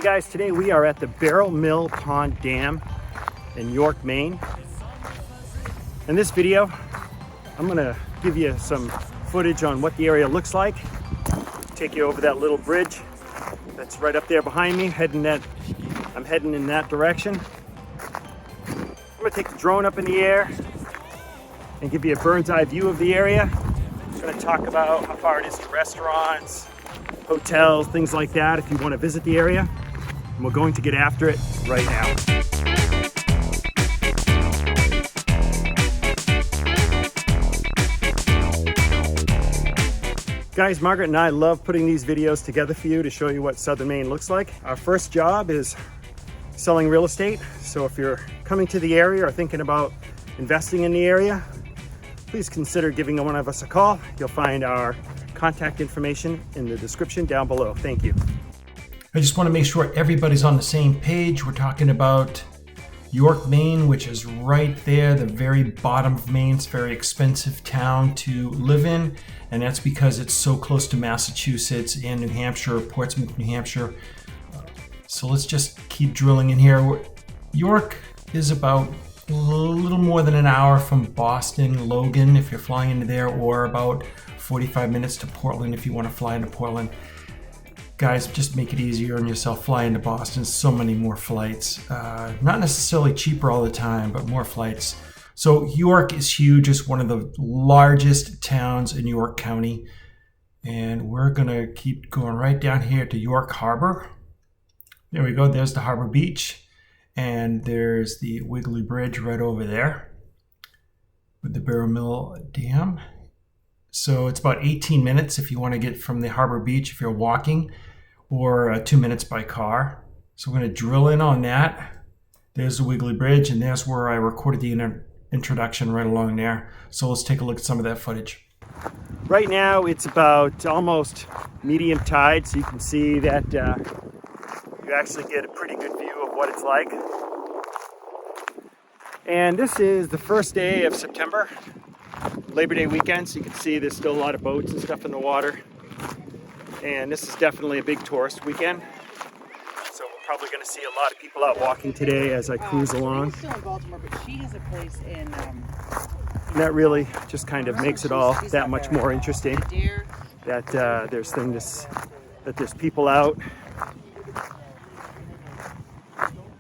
guys, today we are at the Barrell Mill Pond Dam in York, Maine. In this video, I'm gonna give you some footage on what the area looks like. Take you over that little bridge that's right up there behind me, I'm heading in that direction. I'm gonna take the drone up in the air and give you a bird's eye view of the area. I'm gonna talk about how far it is to restaurants, hotels, things like that if you want to visit the area. And we're going to get after it right now. Guys, Margaret and I love putting these videos together for you to show you what Southern Maine looks like. Our first job is selling real estate. So if you're coming to the area or thinking about investing in the area, please consider giving one of us a call. You'll find our contact information in the description down below. Thank you. I just want to make sure everybody's on the same page. We're talking about York, Maine, which is right there, the very bottom of Maine. It's a very expensive town to live in, and that's because it's so close to Massachusetts and New Hampshire, Portsmouth, New Hampshire. So let's just keep drilling in here. York is about a little more than an hour from Boston, Logan, if you're flying into there, or about 45 minutes to Portland if you want to fly into Portland. Guys, just make it easier on yourself. Fly into Boston, so many more flights. Not necessarily cheaper all the time, but more flights. So York is huge. It's one of the largest towns in York County. And we're gonna keep going right down here to York Harbor. There we go, there's the Harbor Beach. And there's the Wiggly Bridge right over there with the Barrell Mill Dam. So it's about 18 minutes if you want to get from the Harbor Beach if you're walking, or 2 minutes by car. So we're going to drill in on that. There's the Wiggly Bridge, and there's where I recorded the introduction right along there. So let's take a look at some of that footage. Right now it's about almost medium tide, so you can see that you actually get a pretty good view of what it's like. And this is the first day of September, Labor Day weekend, so you can see there's still a lot of boats and stuff in the water. And this is definitely a big tourist weekend. So we're probably going to see a lot of people out walking today as I cruise along. Still in Baltimore, but she has a place in. And that really just kind of makes it all that much more interesting. That there's people out.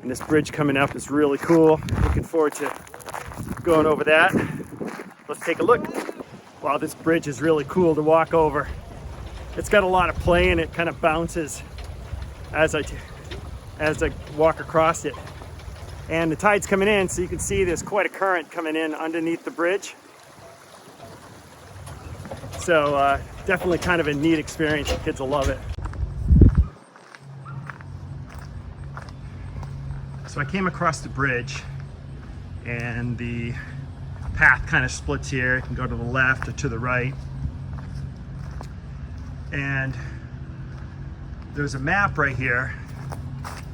And this bridge coming up is really cool. Looking forward to going over that. Let's take a look. Wow, this bridge is really cool to walk over. It's got a lot of play and it kind of bounces as I walk across it. And the tide's coming in, so you can see there's quite a current coming in underneath the bridge. So definitely kind of a neat experience. The kids will love it. So I came across the bridge and the path kind of splits here. You can go to the left or to the right. And there's a map right here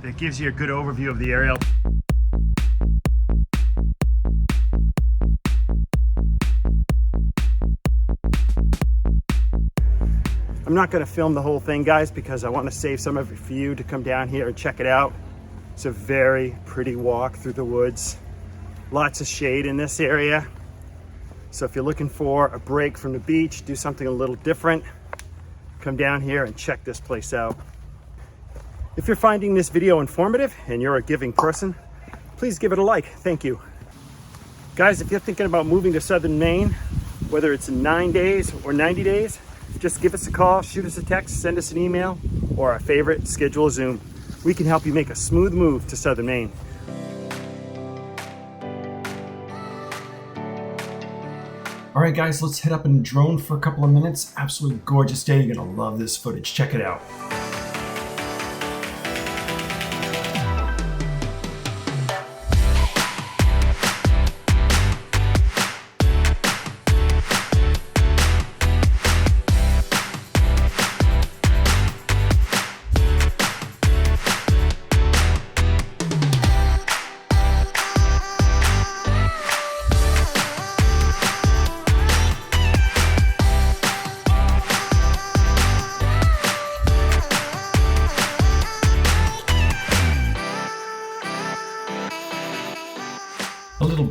that gives you a good overview of the area. I'm not going to film the whole thing, guys, because I want to save some of it for you to come down here and check it out. It's a very pretty walk through the woods. Lots of shade in this area. So if you're looking for a break from the beach, do something a little different, come down here and check this place out. If you're finding this video informative and you're a giving person, please give it a like. Thank you. Guys, if you're thinking about moving to Southern Maine, whether it's in 9 days or 90 days, just give us a call, shoot us a text, send us an email, or our favorite, schedule a Zoom. We can help you make a smooth move to Southern Maine. All right, guys, let's head up in drone for a couple of minutes. Absolutely gorgeous day. You're gonna love this footage. Check it out.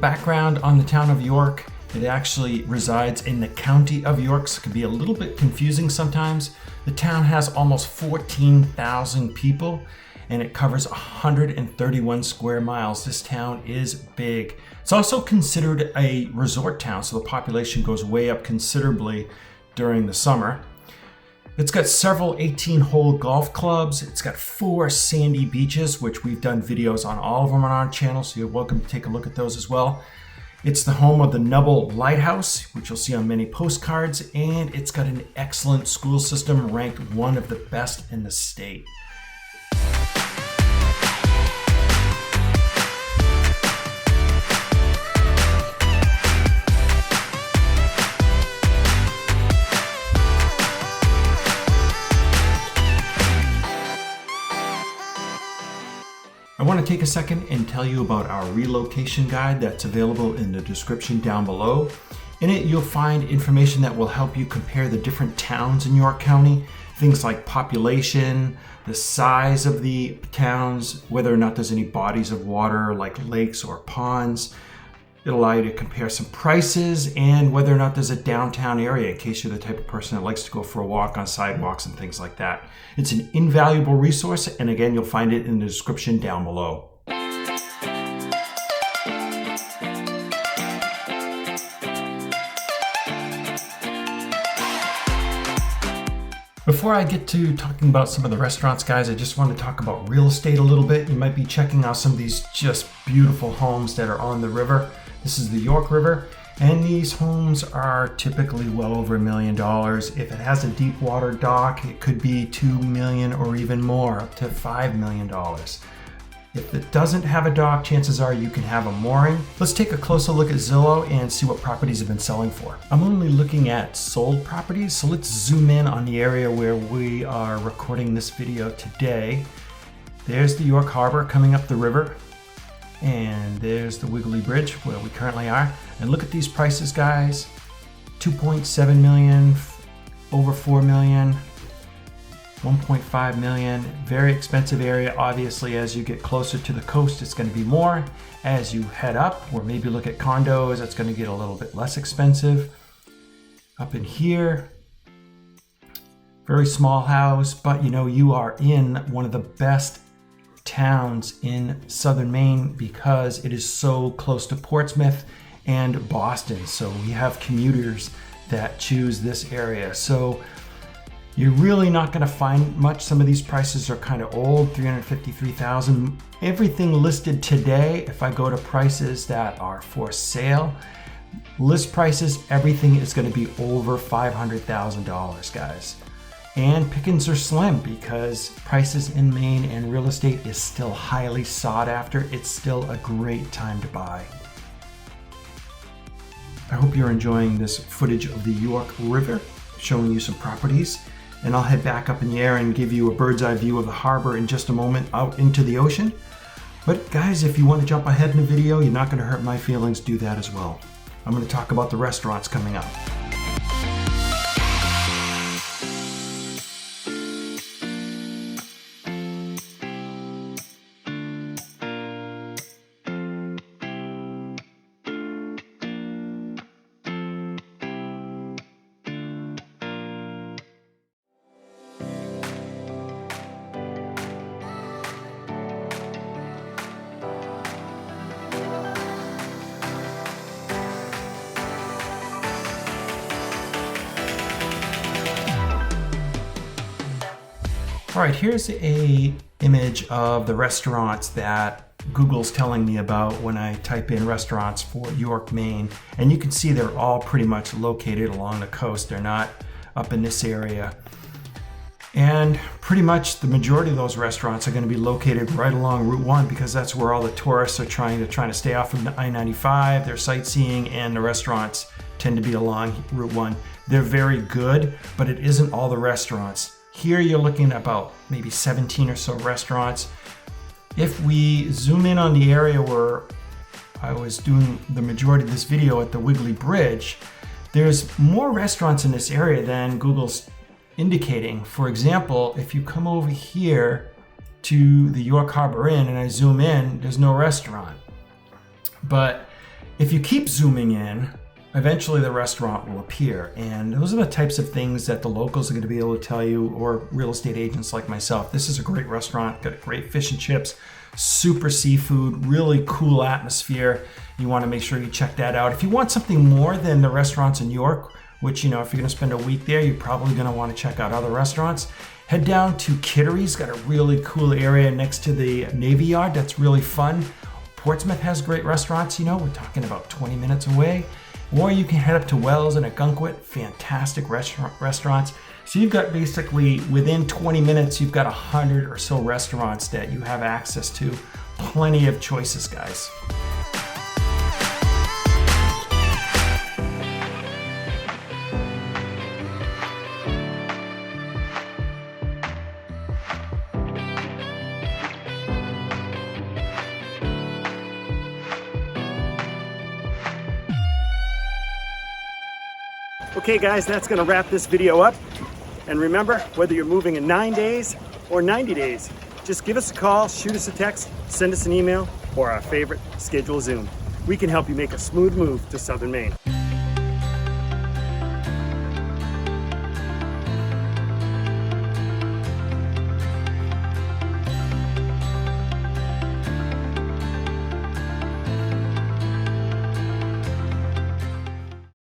background on the town of York. It actually resides in the county of York, so it can be a little bit confusing sometimes. The town has almost 14,000 people and it covers 131 square miles. This town is big. It's also considered a resort town, so the population goes way up considerably during the summer. It's got several 18-hole golf clubs. It's got 4 sandy beaches, which we've done videos on all of them on our channel, so you're welcome to take a look at those as well. It's the home of the Nubble Lighthouse, which you'll see on many postcards, and it's got an excellent school system, ranked one of the best in the state. I want to take a second and tell you about our relocation guide that's available in the description down below. In it, you'll find information that will help you compare the different towns in York County, things like population, the size of the towns, whether or not there's any bodies of water like lakes or ponds. It'll allow you to compare some prices and whether or not there's a downtown area in case you're the type of person that likes to go for a walk on sidewalks and things like that. It's an invaluable resource, and again, you'll find it in the description down below. Before I get to talking about some of the restaurants, guys, I just want to talk about real estate a little bit. You might be checking out some of these just beautiful homes that are on the river. This is the York River, and these homes are typically well over $1 million. If it has a deep water dock, it could be $2 million or even more, up to $5 million. If it doesn't have a dock, chances are you can have a mooring. Let's take a closer look at Zillow and see what properties have been selling for. I'm only looking at sold properties, so let's zoom in on the area where we are recording this video today. There's the York Harbor coming up the river, and there's the Wiggly Bridge where we currently are. And look at these prices, guys. 2.7 million, over 4 million, 1.5 million. Very expensive area. Obviously, as you get closer to the coast, it's going to be more. As you head up, or maybe look at condos, it's going to get a little bit less expensive. Up in here, very small house, but you are in one of the best towns in southern Maine because it is so close to Portsmouth and Boston. So we have commuters that choose this area. So you're really not going to find much. Some of these prices are kind of old, $353,000. Everything listed today, if I go to prices that are for sale, list prices, everything is going to be over $500,000, guys. And pickings are slim because prices in Maine and real estate is still highly sought after. It's still a great time to buy. I hope you're enjoying this footage of the York River, showing you some properties. And I'll head back up in the air and give you a bird's eye view of the harbor in just a moment out into the ocean. But guys, if you want to jump ahead in the video, you're not going to hurt my feelings, do that as well. I'm going to talk about the restaurants coming up. All right, here's a image of the restaurants that Google's telling me about when I type in restaurants for York, Maine. And you can see they're all pretty much located along the coast. They're not up in this area. And pretty much the majority of those restaurants are going to be located right along Route 1 because that's where all the tourists are trying to stay off of I-95. They're sightseeing, and the restaurants tend to be along Route 1. They're very good, but it isn't all the restaurants. Here you're looking at about maybe 17 or so restaurants. If we zoom in on the area where I was doing the majority of this video at the Wiggly Bridge, there's more restaurants in this area than Google's indicating. For example, if you come over here to the York Harbor Inn and I zoom in, there's no restaurant. But If you keep zooming in, eventually the restaurant will appear. And those are the types of things that the locals are going to be able to tell you, or real estate agents like myself. This is a great restaurant, got great fish and chips, super seafood, really cool atmosphere. You want to make sure you check that out. If you want something more than the restaurants in York, which, if you're going to spend a week there, you're probably going to want to check out other restaurants. Head down to Kittery's, got a really cool area next to the Navy Yard that's really fun. Portsmouth has great restaurants, we're talking about 20 minutes away. Or you can head up to Wells and Agunquit, fantastic restaurants. So you've got basically, within 20 minutes, you've got 100 or so restaurants that you have access to. Plenty of choices, guys. Okay guys, that's gonna wrap this video up. And remember, whether you're moving in 9 days or 90 days, just give us a call, shoot us a text, send us an email, or our favorite, schedule a Zoom. We can help you make a smooth move to Southern Maine.